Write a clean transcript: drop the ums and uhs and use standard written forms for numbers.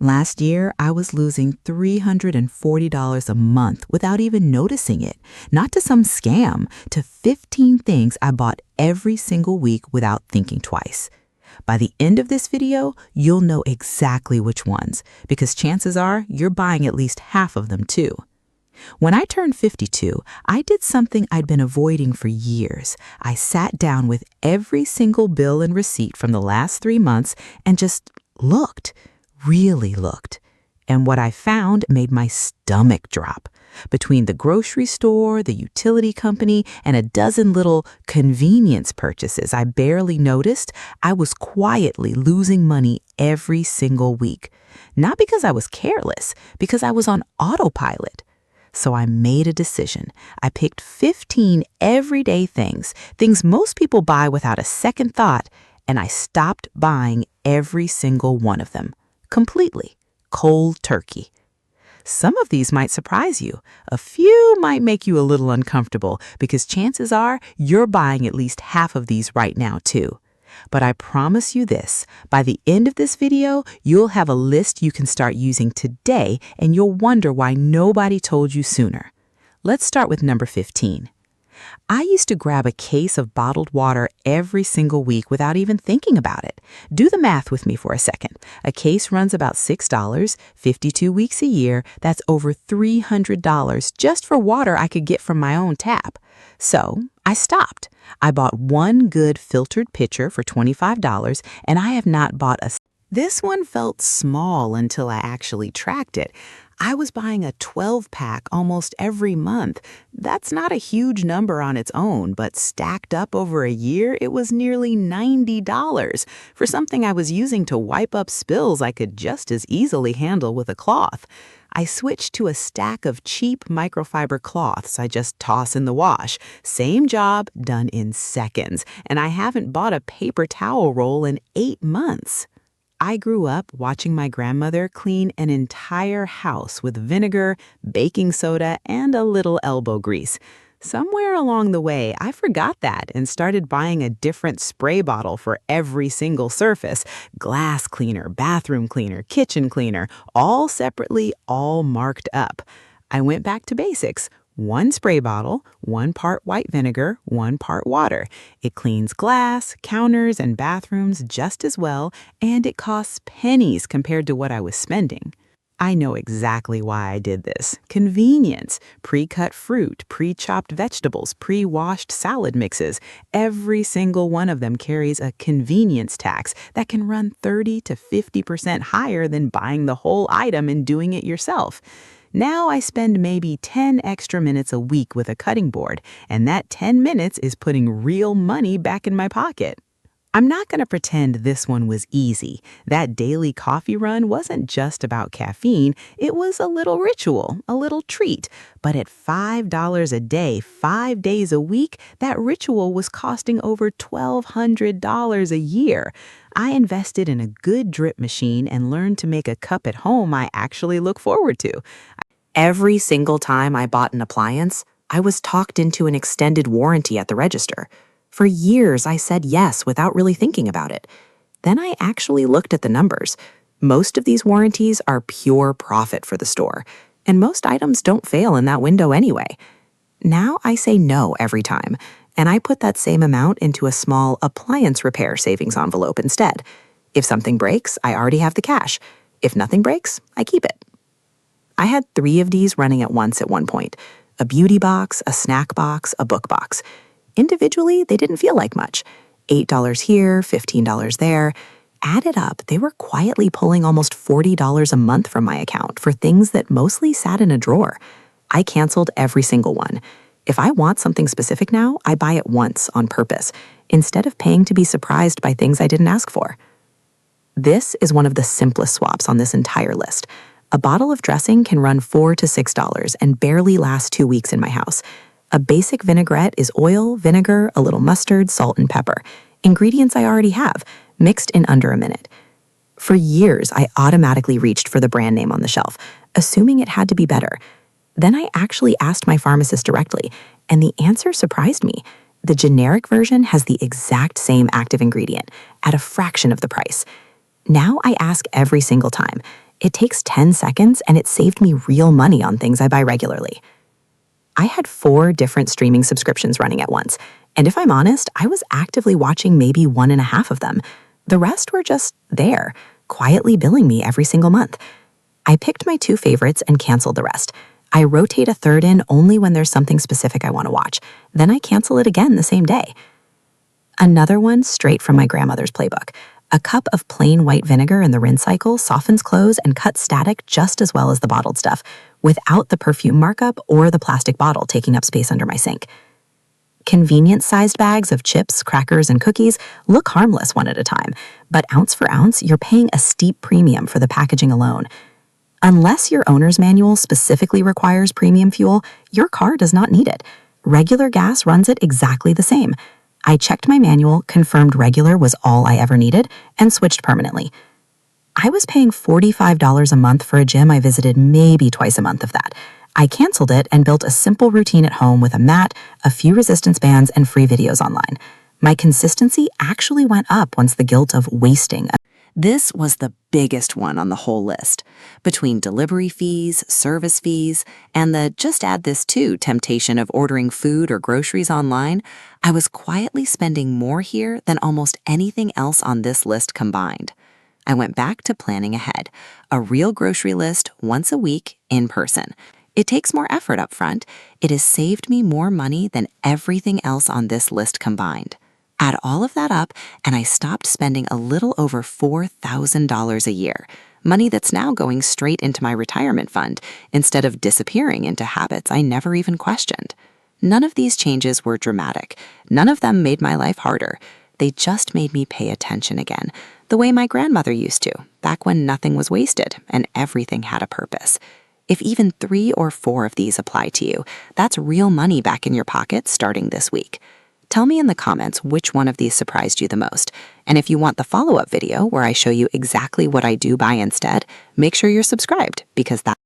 Last year, I was losing $340 a month without even noticing it. Not to some scam, to 15 things I bought every single week without thinking twice. By the end of this video, you'll know exactly which ones, because chances are you're buying at least half of them too. When I turned 52, I did something I'd been avoiding for years. I sat down with every single bill and receipt from the last 3 months and just looked, really looked. And what I found made my stomach drop. Between the grocery store, the utility company, and a dozen little convenience purchases I barely noticed, I was quietly losing money every single week. Not because I was careless, because I was on autopilot. So I made a decision. I picked 15 everyday things most people buy without a second thought, and I stopped buying every single one of them. Completely. Cold turkey. Some of these might surprise you. A few might make you a little uncomfortable because chances are you're buying at least half of these right now too. But I promise you this, by the end of this video, you'll have a list you can start using today and you'll wonder why nobody told you sooner. Let's start with number 15. I used to grab a case of bottled water every single week without even thinking about it. Do the math with me for a second. A case runs about $6, 52 weeks a year. That's over $300 just for water I could get from my own tap. So I stopped. I bought one good filtered pitcher for $25, and I have not bought a... This one felt small until I actually tracked it. I was buying a 12-pack almost every month. That's not a huge number on its own, but stacked up over a year, it was nearly $90 for something I was using to wipe up spills I could just as easily handle with a cloth. I switched to a stack of cheap microfiber cloths I just toss in the wash. Same job, done in seconds, and I haven't bought a paper towel roll in 8 months. I grew up watching my grandmother clean an entire house with vinegar, baking soda, and a little elbow grease. Somewhere along the way, I forgot that and started buying a different spray bottle for every single surface. Glass cleaner, bathroom cleaner, kitchen cleaner, all separately, all marked up. I went back to basics. 1 spray bottle, 1 part white vinegar, 1 part water. It cleans glass, counters, and bathrooms just as well, and it costs pennies compared to what I was spending. I know exactly why I did this. Convenience. Pre-cut fruit, pre-chopped vegetables, pre-washed salad mixes. Every single one of them carries a convenience tax that can run 30 to 50% higher than buying the whole item and doing it yourself. Now I spend maybe 10 extra minutes a week with a cutting board, and that 10 minutes is putting real money back in my pocket. I'm not going to pretend this one was easy. That daily coffee run wasn't just about caffeine. It was a little ritual, a little treat. But at $5 a day, 5 days a week, that ritual was costing over $1,200 a year. I invested in a good drip machine and learned to make a cup at home I actually look forward to. Every single time I bought an appliance, I was talked into an extended warranty at the register. For years, I said yes without really thinking about it. Then I actually looked at the numbers. Most of these warranties are pure profit for the store, and most items don't fail in that window anyway. Now I say no every time, and I put that same amount into a small appliance repair savings envelope instead. If something breaks, I already have the cash. If nothing breaks, I keep it. I had 3 of these running at once at one point: a beauty box, a snack box, a book box. Individually, they didn't feel like much. $8 here, $15 there. Added up, they were quietly pulling almost $40 a month from my account for things that mostly sat in a drawer. I canceled every single one. If I want something specific now, I buy it once on purpose, instead of paying to be surprised by things I didn't ask for. This is one of the simplest swaps on this entire list. A bottle of dressing can run $4 to $6 and barely last 2 weeks in my house. A basic vinaigrette is oil, vinegar, a little mustard, salt, and pepper. Ingredients I already have, mixed in under a minute. For years, I automatically reached for the brand name on the shelf, assuming it had to be better. Then I actually asked my pharmacist directly, and the answer surprised me. The generic version has the exact same active ingredient, at a fraction of the price. Now I ask every single time, It takes 10 seconds and it saved me real money on things I buy regularly. I had 4 different streaming subscriptions running at once, and if I'm honest, I was actively watching maybe 1.5 of them. The rest were just there, quietly billing me every single month. I picked my 2 favorites and canceled the rest. I rotate a third in only when there's something specific I want to watch. Then I cancel it again the same day. Another one straight from my grandmother's playbook. A cup of plain white vinegar in the rinse cycle softens clothes and cuts static just as well as the bottled stuff, without the perfume markup or the plastic bottle taking up space under my sink. Convenience-sized bags of chips, crackers, and cookies look harmless one at a time, but ounce for ounce, you're paying a steep premium for the packaging alone. Unless your owner's manual specifically requires premium fuel, your car does not need it. Regular gas runs it exactly the same. I checked my manual, confirmed regular was all I ever needed, and switched permanently. I was paying $45 a month for a gym I visited maybe twice a month of that. I canceled it and built a simple routine at home with a mat, a few resistance bands, and free videos online. My consistency actually went up once the guilt of wasting. This was the biggest one on the whole list. Between delivery fees, service fees, and the just add this too temptation of ordering food or groceries online, I was quietly spending more here than almost anything else on this list combined. I went back to planning ahead, a real grocery list once a week in person. It takes more effort up front. It has saved me more money than everything else on this list combined. Add all of that up, and I stopped spending a little over $4,000 a year, money that's now going straight into my retirement fund instead of disappearing into habits I never even questioned. None of these changes were dramatic. None of them made my life harder. They just made me pay attention again, the way my grandmother used to, back when nothing was wasted and everything had a purpose. If even 3 or 4 of these apply to you, that's real money back in your pocket starting this week. Tell me in the comments which one of these surprised you the most. And if you want the follow-up video where I show you exactly what I do buy instead, make sure you're subscribed because that